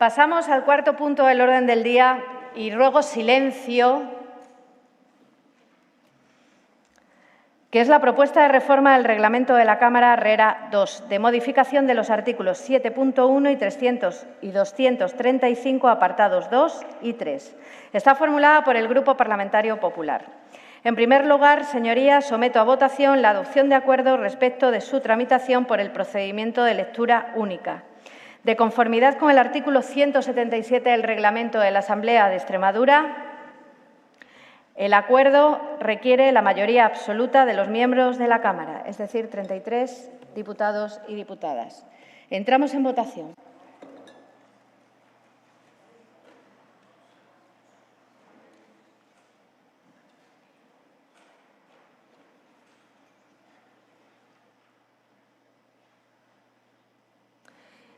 Pasamos al cuarto punto del orden del día y ruego silencio, que es la propuesta de reforma del reglamento de la Cámara RERA II, de modificación de los artículos 7.1 y 300 y 235, apartados 2 y 3. Está formulada por el Grupo Parlamentario Popular. En primer lugar, señorías, someto a votación la adopción de acuerdo respecto de su tramitación por el procedimiento de lectura única. De conformidad con el artículo 177 del Reglamento de la Asamblea de Extremadura, el acuerdo requiere la mayoría absoluta de los miembros de la Cámara, es decir, 33 diputados y diputadas. Entramos en votación.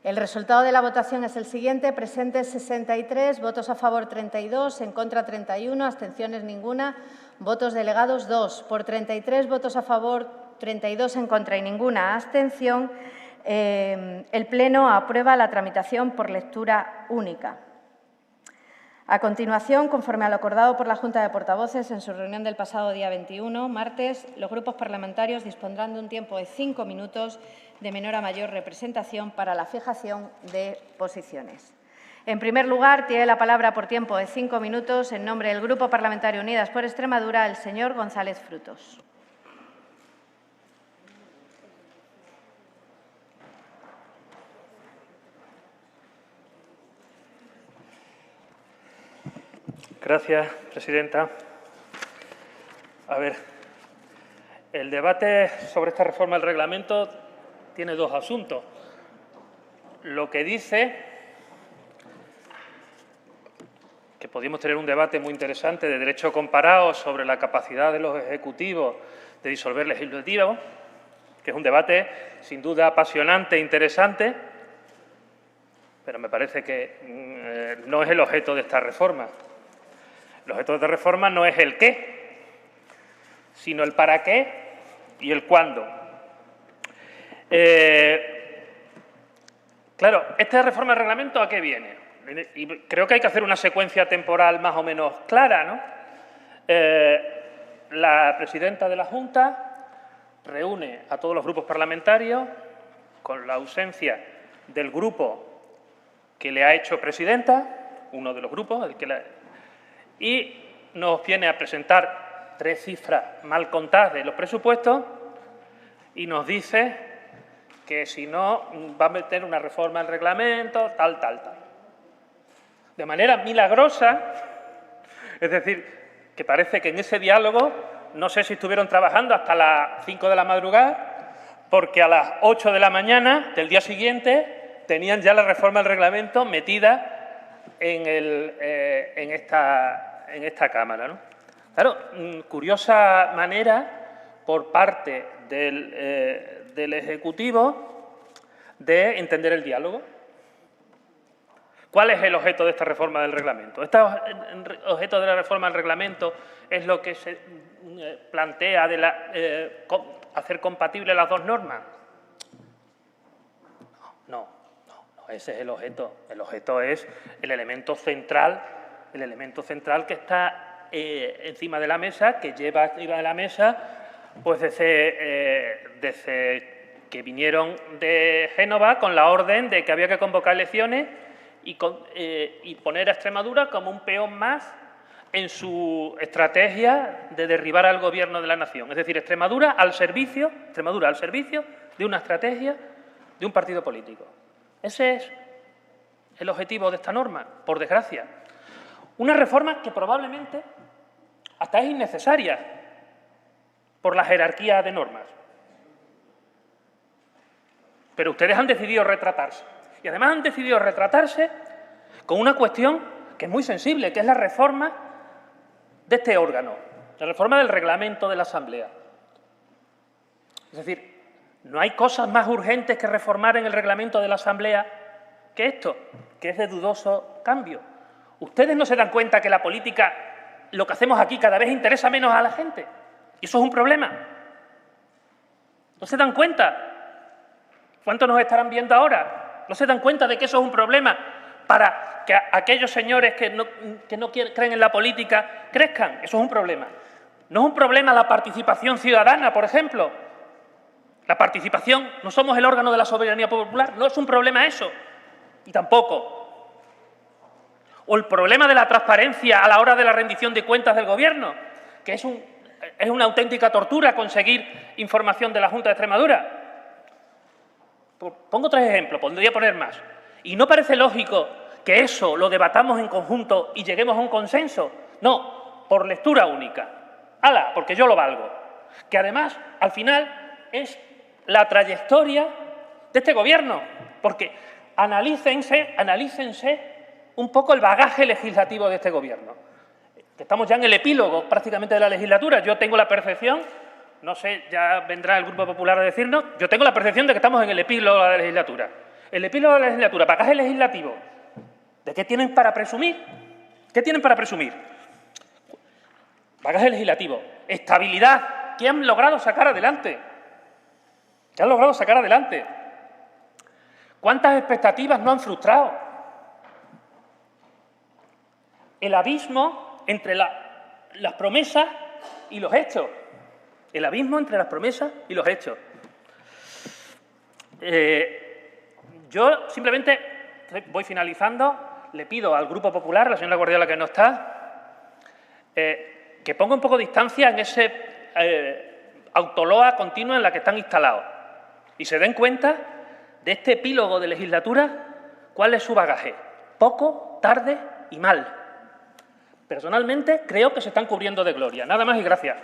El resultado de la votación es el siguiente. Presentes 63, votos a favor 32, en contra 31, abstenciones ninguna. Votos delegados 2. Por 33 votos a favor, 32 en contra y ninguna abstención, el Pleno aprueba la tramitación por lectura única. A continuación, conforme a lo acordado por la Junta de Portavoces en su reunión del pasado día 21, martes, los grupos parlamentarios dispondrán de un tiempo de 5 minutos de menor a mayor representación para la fijación de posiciones. En primer lugar, tiene la palabra por tiempo de 5 minutos, en nombre del Grupo Parlamentario Unidas por Extremadura, el señor González Frutos. Gracias, presidenta. A ver, el debate sobre esta reforma del reglamento tiene dos asuntos. Lo que dice que podríamos tener un debate muy interesante de derecho comparado sobre la capacidad de los ejecutivos de disolver legislativos, que es un debate sin duda apasionante e interesante, pero me parece que no es el objeto de esta reforma. El objeto de esta reforma no es el qué, sino el para qué y el cuándo. Claro, esta reforma del reglamento, ¿a qué viene? Y creo que hay que hacer una secuencia temporal más o menos clara, ¿no? La presidenta de la Junta reúne a todos los grupos parlamentarios con la ausencia del grupo que le ha hecho presidenta, uno de los grupos, y nos viene a presentar 3 cifras mal contadas de los presupuestos y nos dice que si no va a meter una reforma al reglamento, tal. De manera milagrosa, es decir, que parece que en ese diálogo, no sé si estuvieron trabajando hasta las 5 de la madrugada, porque a las 8 de la mañana del día siguiente tenían ya la reforma del reglamento metida en esta Cámara, ¿no? Claro, curiosa manera por parte del Ejecutivo de entender el diálogo. ¿Cuál es el objeto de esta reforma del reglamento? Este objeto de la reforma del reglamento es lo que se plantea de hacer compatibles las dos normas. No, ese es el objeto. El objeto es el elemento central que está encima de la mesa, que lleva encima de la mesa, pues desde que vinieron de Génova con la orden de que había que convocar elecciones y poner a Extremadura como un peón más en su estrategia de derribar al Gobierno de la nación. Es decir, Extremadura al servicio de una estrategia de un partido político. Ese es el objetivo de esta norma, por desgracia. Una reforma que probablemente hasta es innecesaria por la jerarquía de normas. Pero ustedes han decidido retratarse. Y además han decidido retratarse con una cuestión que es muy sensible, que es la reforma de este órgano, la reforma del reglamento de la Asamblea. Es decir, no hay cosas más urgentes que reformar en el reglamento de la Asamblea que esto, que es de dudoso cambio. ¿Ustedes no se dan cuenta que la política, lo que hacemos aquí, cada vez interesa menos a la gente? Y eso es un problema. ¿No se dan cuenta? ¿Cuántos nos estarán viendo ahora? ¿No se dan cuenta de que eso es un problema? para que aquellos señores que no creen en la política crezcan. Eso es un problema. No es un problema la participación ciudadana, por ejemplo. La participación, no somos el órgano de la soberanía popular, no es un problema eso. Y tampoco. O el problema de la transparencia a la hora de la rendición de cuentas del Gobierno, que es una auténtica tortura conseguir información de la Junta de Extremadura. Pongo 3 ejemplos, podría poner más. ¿Y no parece lógico que eso lo debatamos en conjunto y lleguemos a un consenso? No, por lectura única. ¡Hala! Porque yo lo valgo. Que además, al final, es la trayectoria de este Gobierno. Porque analícense un poco el bagaje legislativo de este Gobierno. Que estamos ya en el epílogo prácticamente de la legislatura. Yo tengo la percepción, no sé, ya vendrá el Grupo Popular a decirnos, yo tengo la percepción de que estamos en el epílogo de la legislatura. El epílogo de la legislatura, bagaje legislativo. ¿De qué tienen para presumir? ¿Qué tienen para presumir? Bagaje legislativo. Estabilidad. ¿Qué han logrado sacar adelante? ¿Qué han logrado sacar adelante? ¿Cuántas expectativas no han frustrado? El abismo entre las promesas y los hechos. El abismo entre las promesas y los hechos. Yo simplemente voy finalizando. Le pido al Grupo Popular, a la señora Guardiola que no está, que ponga un poco de distancia en ese autoloa continua en la que están instalados y se den cuenta de este epílogo de legislatura, cuál es su bagaje. Poco, tarde y mal. Personalmente, creo que se están cubriendo de gloria. Nada más y gracias.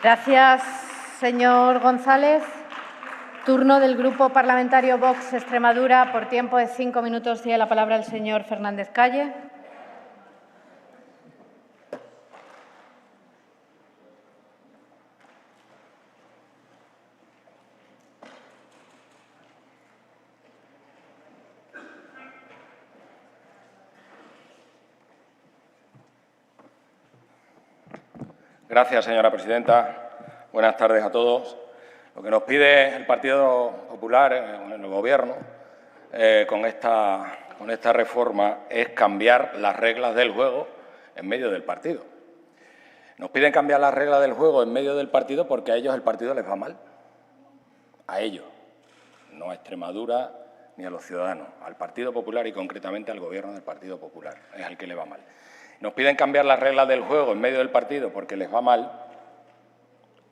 Gracias, señor González. Turno del Grupo Parlamentario Vox Extremadura. Por tiempo de 5 minutos tiene la palabra el señor Fernández Calle. Gracias, señora presidenta. Buenas tardes a todos. Lo que nos pide el Partido Popular en el Gobierno con esta reforma es cambiar las reglas del juego en medio del partido. Nos piden cambiar las reglas del juego en medio del partido porque a ellos el partido les va mal. A ellos, no a Extremadura ni a los ciudadanos, al Partido Popular y concretamente al Gobierno del Partido Popular, es al que le va mal. Nos piden cambiar las reglas del juego en medio del partido porque les va mal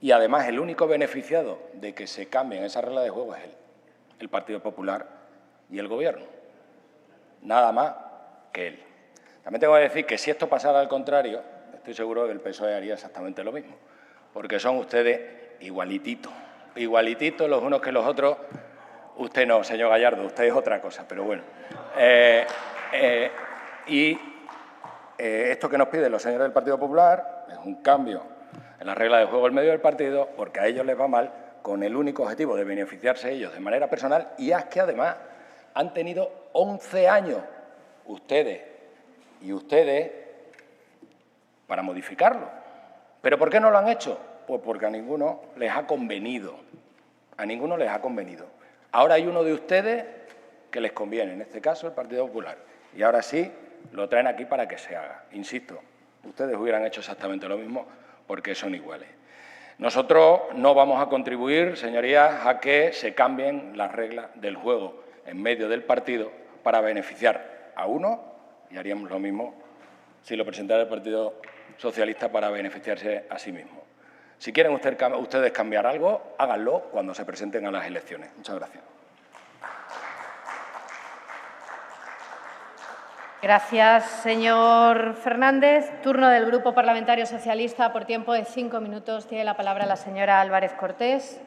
y, además, el único beneficiado de que se cambien esas reglas de juego es el Partido Popular y el Gobierno. Nada más que él. También tengo que decir que si esto pasara al contrario, estoy seguro de que el PSOE haría exactamente lo mismo, porque son ustedes igualititos los unos que los otros. Usted no, señor Gallardo, usted es otra cosa, pero bueno. Esto que nos piden los señores del Partido Popular es un cambio en la regla de juego en medio del partido porque a ellos les va mal con el único objetivo de beneficiarse ellos de manera personal y es que además han tenido 11 años ustedes para modificarlo. ¿Pero por qué no lo han hecho? Pues porque a ninguno les ha convenido. A ninguno les ha convenido. Ahora hay uno de ustedes que les conviene, en este caso el Partido Popular. Y ahora sí lo traen aquí para que se haga. Insisto, ustedes hubieran hecho exactamente lo mismo porque son iguales. Nosotros no vamos a contribuir, señorías, a que se cambien las reglas del juego en medio del partido para beneficiar a uno, y haríamos lo mismo si lo presentara el Partido Socialista para beneficiarse a sí mismo. Si quieren ustedes cambiar algo, háganlo cuando se presenten a las elecciones. Muchas gracias. Gracias, señor Fernández. Turno del Grupo Parlamentario Socialista. Por tiempo de 5 minutos tiene la palabra la señora Álvarez Cortés.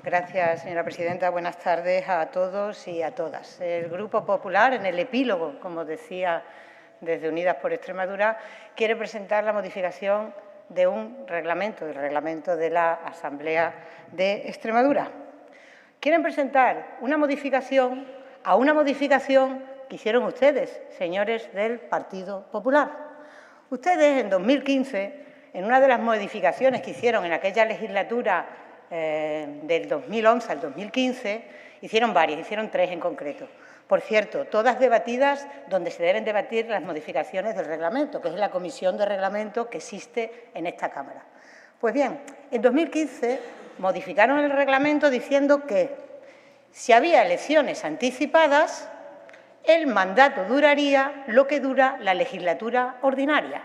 Gracias, señora presidenta. Buenas tardes a todos y a todas. El Grupo Popular, en el epílogo, como decía desde Unidas por Extremadura, quiere presentar la modificación de un reglamento, el reglamento de la Asamblea de Extremadura. Quieren presentar una modificación a una modificación que hicieron ustedes, señores del Partido Popular. Ustedes, en 2015, en una de las modificaciones que hicieron en aquella legislatura del 2011 al 2015, hicieron varias, hicieron 3 en concreto. Por cierto, todas debatidas donde se deben debatir las modificaciones del reglamento, que es la comisión de reglamento que existe en esta Cámara. Pues bien, en 2015 modificaron el reglamento diciendo que si había elecciones anticipadas, el mandato duraría lo que dura la legislatura ordinaria.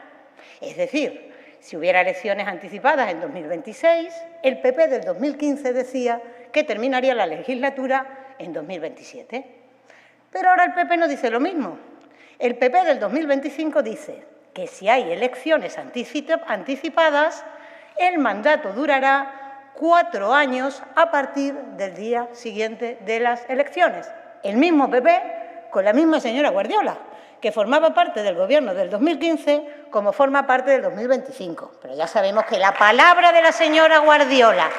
Es decir, si hubiera elecciones anticipadas en 2026, el PP del 2015 decía que terminaría la legislatura en 2027. Pero ahora el PP no dice lo mismo. El PP del 2025 dice que si hay elecciones anticipadas, el mandato durará 4 años a partir del día siguiente de las elecciones. El mismo PP con la misma señora Guardiola, que formaba parte del Gobierno del 2015 como forma parte del 2025. Pero ya sabemos que la palabra de la señora Guardiola,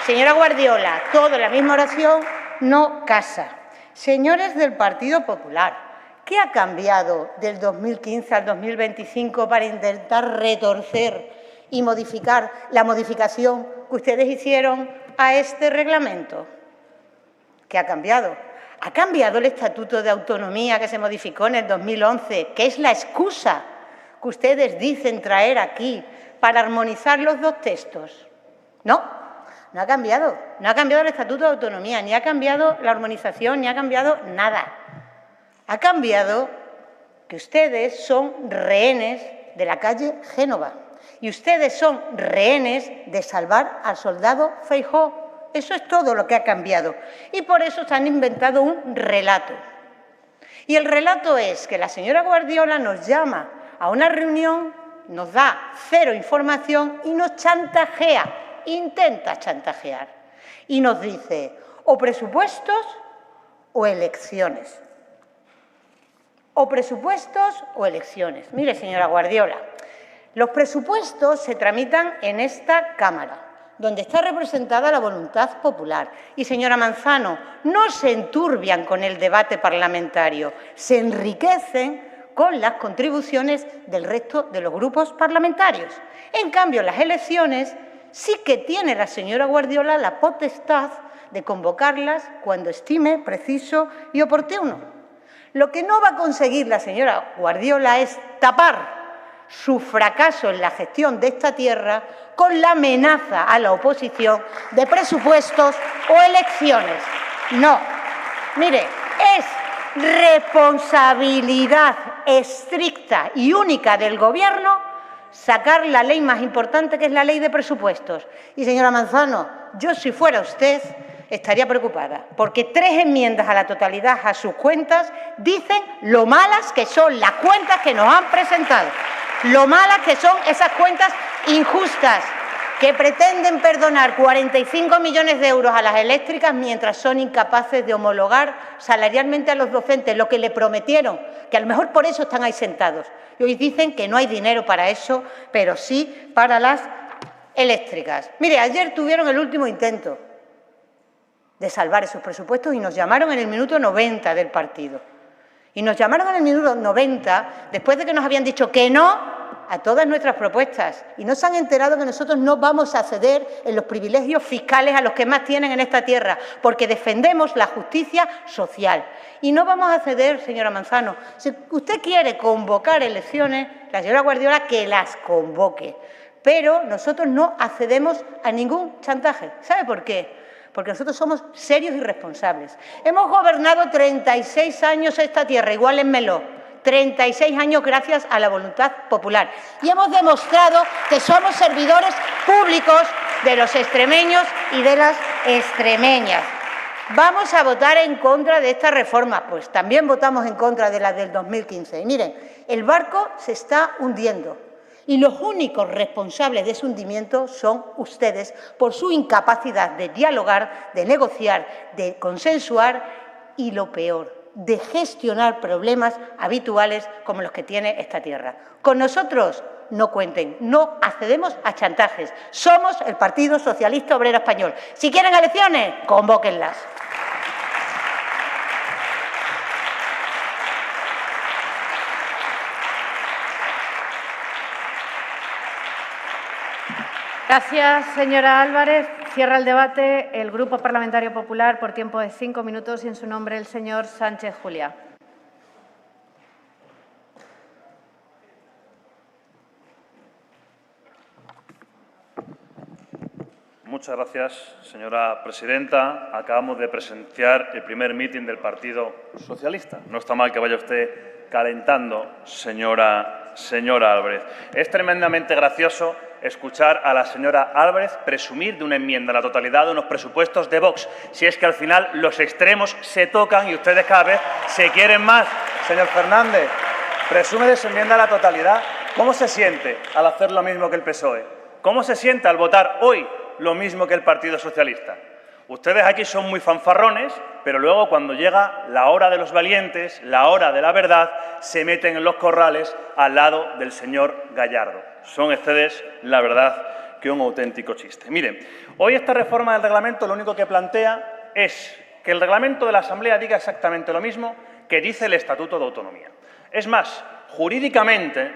señora Guardiola, todo en la misma oración, no casa. Señores del Partido Popular, ¿qué ha cambiado del 2015 al 2025 para intentar retorcer y modificar la modificación que ustedes hicieron a este reglamento? ¿Qué ha cambiado? Ha cambiado el Estatuto de Autonomía que se modificó en el 2011, que es la excusa que ustedes dicen traer aquí para armonizar los 2 textos. No. No ha cambiado. No ha cambiado el Estatuto de Autonomía, ni ha cambiado la armonización, ni ha cambiado nada. Ha cambiado que ustedes son rehenes de la calle Génova y ustedes son rehenes de salvar al soldado Feijóo. Eso es todo lo que ha cambiado. Y por eso se han inventado un relato. Y el relato es que la señora Guardiola nos llama a una reunión, nos da 0 información y nos chantajea. Intenta chantajear y nos dice o presupuestos o elecciones. O presupuestos o elecciones. Mire, señora Guardiola, los presupuestos se tramitan en esta Cámara, donde está representada la voluntad popular. Y, señora Manzano, no se enturbian con el debate parlamentario, se enriquecen con las contribuciones del resto de los grupos parlamentarios. En cambio, las elecciones sí que tiene la señora Guardiola la potestad de convocarlas cuando estime preciso y oportuno. Lo que no va a conseguir la señora Guardiola es tapar su fracaso en la gestión de esta tierra con la amenaza a la oposición de presupuestos o elecciones. No. Mire, es responsabilidad estricta y única del Gobierno sacar la ley más importante, que es la ley de presupuestos. Y, señora Manzano, yo si fuera usted estaría preocupada, porque 3 enmiendas a la totalidad a sus cuentas dicen lo malas que son las cuentas que nos han presentado, lo malas que son esas cuentas injustas, que pretenden perdonar 45 millones de euros a las eléctricas mientras son incapaces de homologar salarialmente a los docentes, lo que le prometieron, que a lo mejor por eso están ahí sentados. Y hoy dicen que no hay dinero para eso, pero sí para las eléctricas. Mire, ayer tuvieron el último intento de salvar esos presupuestos y nos llamaron en el minuto 90 del partido. Y nos llamaron en el minuto 90 después de que nos habían dicho que no a todas nuestras propuestas y no se han enterado que nosotros no vamos a ceder en los privilegios fiscales a los que más tienen en esta tierra, porque defendemos la justicia social. Y no vamos a ceder, señora Manzano. Si usted quiere convocar elecciones, la señora Guardiola que las convoque, pero nosotros no accedemos a ningún chantaje. ¿Sabe por qué? Porque nosotros somos serios y responsables. Hemos gobernado 36 años esta tierra, igualénmelo. 36 años gracias a la voluntad popular. Y hemos demostrado que somos servidores públicos de los extremeños y de las extremeñas. ¿Vamos a votar en contra de esta reforma? Pues también votamos en contra de la del 2015. Y miren, el barco se está hundiendo y los únicos responsables de ese hundimiento son ustedes por su incapacidad de dialogar, de negociar, de consensuar y, lo peor, de gestionar problemas habituales como los que tiene esta tierra. Con nosotros no cuenten, no accedemos a chantajes. Somos el Partido Socialista Obrero Español. Si quieren elecciones, convóquenlas. Gracias, señora Álvarez. Cierra el debate el Grupo Parlamentario Popular por tiempo de 5 minutos y en su nombre el señor Sánchez Juliá. Muchas gracias, señora presidenta. Acabamos de presenciar el primer mitin del Partido Socialista. No está mal que vaya usted calentando, señora Álvarez. Es tremendamente gracioso escuchar a la señora Álvarez presumir de una enmienda a la totalidad de unos presupuestos de Vox. Si es que al final los extremos se tocan y ustedes cada vez se quieren más. Señor Fernández, presume de su enmienda a la totalidad. ¿Cómo se siente al hacer lo mismo que el PSOE? ¿Cómo se siente al votar hoy lo mismo que el Partido Socialista? Ustedes aquí son muy fanfarrones, pero luego cuando llega la hora de los valientes, la hora de la verdad, se meten en los corrales al lado del señor Gallardo. Son ustedes, la verdad, que un auténtico chiste. Miren, hoy esta reforma del reglamento lo único que plantea es que el reglamento de la Asamblea diga exactamente lo mismo que dice el Estatuto de Autonomía. Es más, jurídicamente,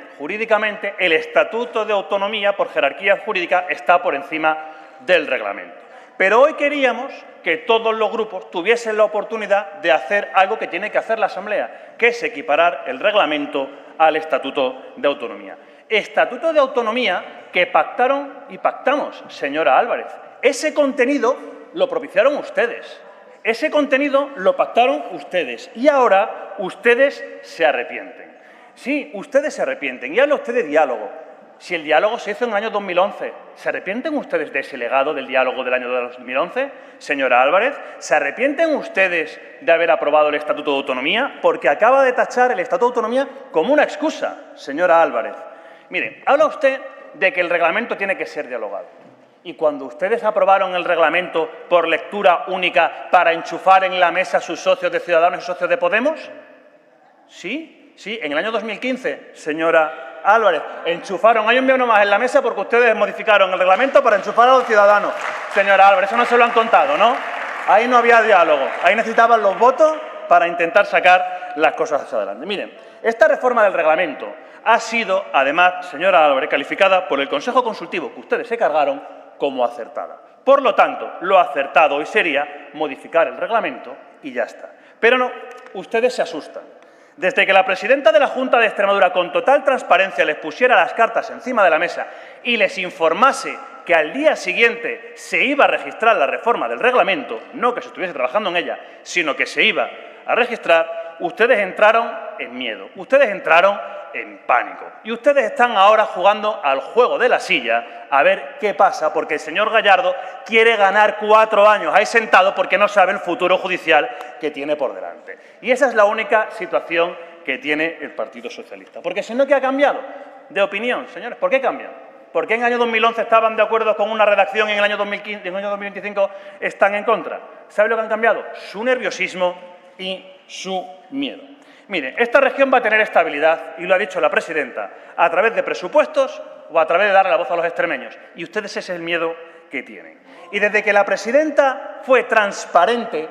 el Estatuto de Autonomía, por jerarquía jurídica, está por encima del reglamento. Pero hoy queríamos que todos los grupos tuviesen la oportunidad de hacer algo que tiene que hacer la Asamblea, que es equiparar el reglamento al Estatuto de Autonomía. Estatuto de Autonomía que pactaron y pactamos, señora Álvarez. Ese contenido lo propiciaron ustedes. Ese contenido lo pactaron ustedes. Y ahora ustedes se arrepienten. Sí, ustedes se arrepienten. Y habla usted de diálogo. Si el diálogo se hizo en el año 2011, ¿se arrepienten ustedes de ese legado del diálogo del año 2011, señora Álvarez? ¿Se arrepienten ustedes de haber aprobado el Estatuto de Autonomía? Porque acaba de tachar el Estatuto de Autonomía como una excusa, señora Álvarez. Mire, habla usted de que el reglamento tiene que ser dialogado. Y cuando ustedes aprobaron el reglamento por lectura única para enchufar en la mesa a sus socios de Ciudadanos y socios de Podemos, sí, en el año 2015, señora Álvarez, enchufaron, hay un enviado más en la mesa porque ustedes modificaron el reglamento para enchufar a los ciudadanos. Señora Álvarez, eso no se lo han contado, ¿no? Ahí no había diálogo, ahí necesitaban los votos para intentar sacar las cosas hacia adelante. Miren, esta reforma del reglamento ha sido, además, señora Álvarez, calificada por el Consejo Consultivo, que ustedes se cargaron, como acertada. Por lo tanto, lo acertado hoy sería modificar el reglamento y ya está. Pero no, ustedes se asustan. Desde que la presidenta de la Junta de Extremadura, con total transparencia, les pusiera las cartas encima de la mesa y les informase que al día siguiente se iba a registrar la reforma del reglamento, no que se estuviese trabajando en ella, sino que se iba a registrar, ustedes entraron en miedo, ustedes entraron en pánico. Y ustedes están ahora jugando al juego de la silla a ver qué pasa, porque el señor Gallardo quiere ganar 4 años ahí sentado porque no sabe el futuro judicial que tiene por delante. Y esa es la única situación que tiene el Partido Socialista. Porque si no, ¿qué ha cambiado de opinión, señores? ¿Por qué cambian? ¿Por qué en el año 2011 estaban de acuerdo con una redacción y en el año 2015, en el año 2025 están en contra? ¿Sabe lo que han cambiado? Su nerviosismo y su miedo. Mire, esta región va a tener estabilidad, y lo ha dicho la presidenta, a través de presupuestos o a través de darle la voz a los extremeños. Y ustedes ese es el miedo que tienen. Y desde que la presidenta fue transparente,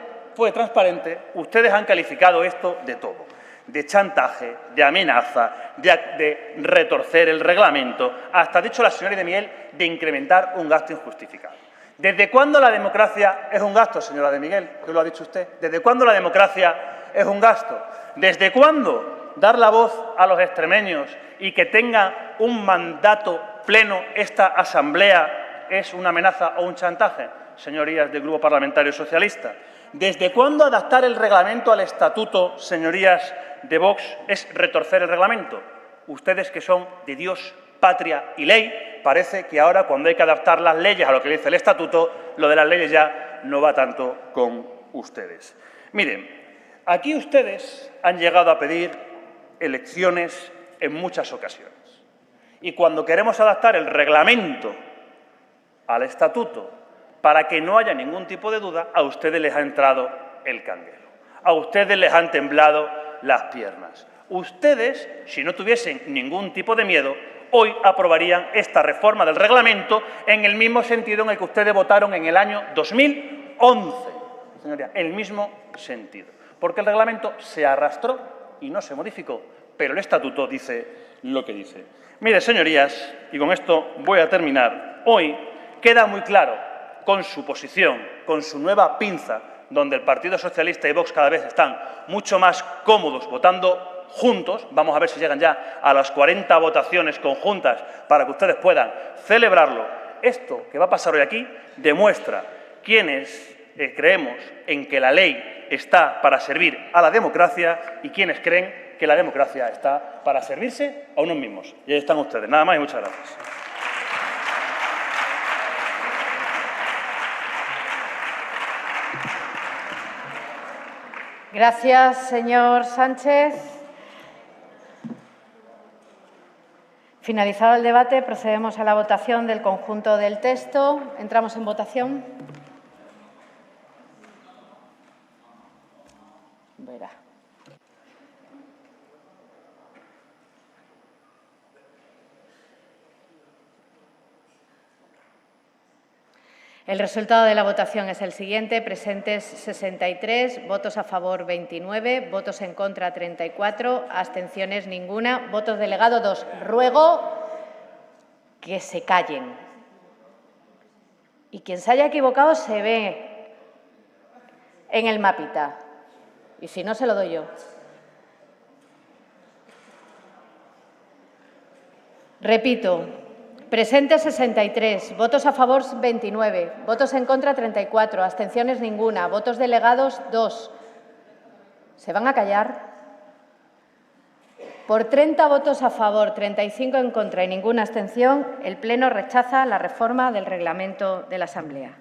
ustedes han calificado esto de todo. De chantaje, de amenaza, de retorcer el reglamento, hasta, ha dicho la señora de Miguel, de incrementar un gasto injustificado. ¿Desde cuándo la democracia es un gasto, señora de Miguel? ¿Qué lo ha dicho usted? ¿Desde cuándo la democracia es un gasto? ¿Desde cuándo dar la voz a los extremeños y que tenga un mandato pleno esta Asamblea es una amenaza o un chantaje, señorías del Grupo Parlamentario Socialista? ¿Desde cuándo adaptar el reglamento al Estatuto, señorías de Vox, es retorcer el reglamento? Ustedes que son de Dios, patria y ley, parece que ahora cuando hay que adaptar las leyes a lo que dice el Estatuto, lo de las leyes ya no va tanto con ustedes. Miren, aquí ustedes han llegado a pedir elecciones en muchas ocasiones. Y cuando queremos adaptar el reglamento al Estatuto para que no haya ningún tipo de duda, a ustedes les ha entrado el canguelo. A ustedes les han temblado las piernas. Ustedes, si no tuviesen ningún tipo de miedo, hoy aprobarían esta reforma del reglamento en el mismo sentido en el que ustedes votaron en el año 2011. Señoría, el mismo sentido. Porque el reglamento se arrastró y no se modificó, pero el Estatuto dice lo que dice. Mire, señorías, y con esto voy a terminar, hoy queda muy claro con su posición, con su nueva pinza, donde el Partido Socialista y Vox cada vez están mucho más cómodos votando juntos. Vamos a ver si llegan ya a las 40 votaciones conjuntas para que ustedes puedan celebrarlo. Esto que va a pasar hoy aquí demuestra quienes creemos en que la ley está para servir a la democracia y quienes creen que la democracia está para servirse a unos mismos. Y ahí están ustedes. Nada más y muchas gracias. Gracias, señor Sánchez. Finalizado el debate, procedemos a la votación del conjunto del texto. Entramos en votación. Verá. El resultado de la votación es el siguiente. Presentes 63, votos a favor 29, votos en contra 34, abstenciones ninguna, votos delegado 2. Ruego que se callen. Y quien se haya equivocado se ve en el mapita. Y si no, se lo doy yo. Repito. Presentes 63, votos a favor 29, votos en contra 34, abstenciones ninguna, votos delegados 2. ¿Se van a callar? Por 30 votos a favor, 35 en contra y ninguna abstención, el Pleno rechaza la reforma del reglamento de la Asamblea.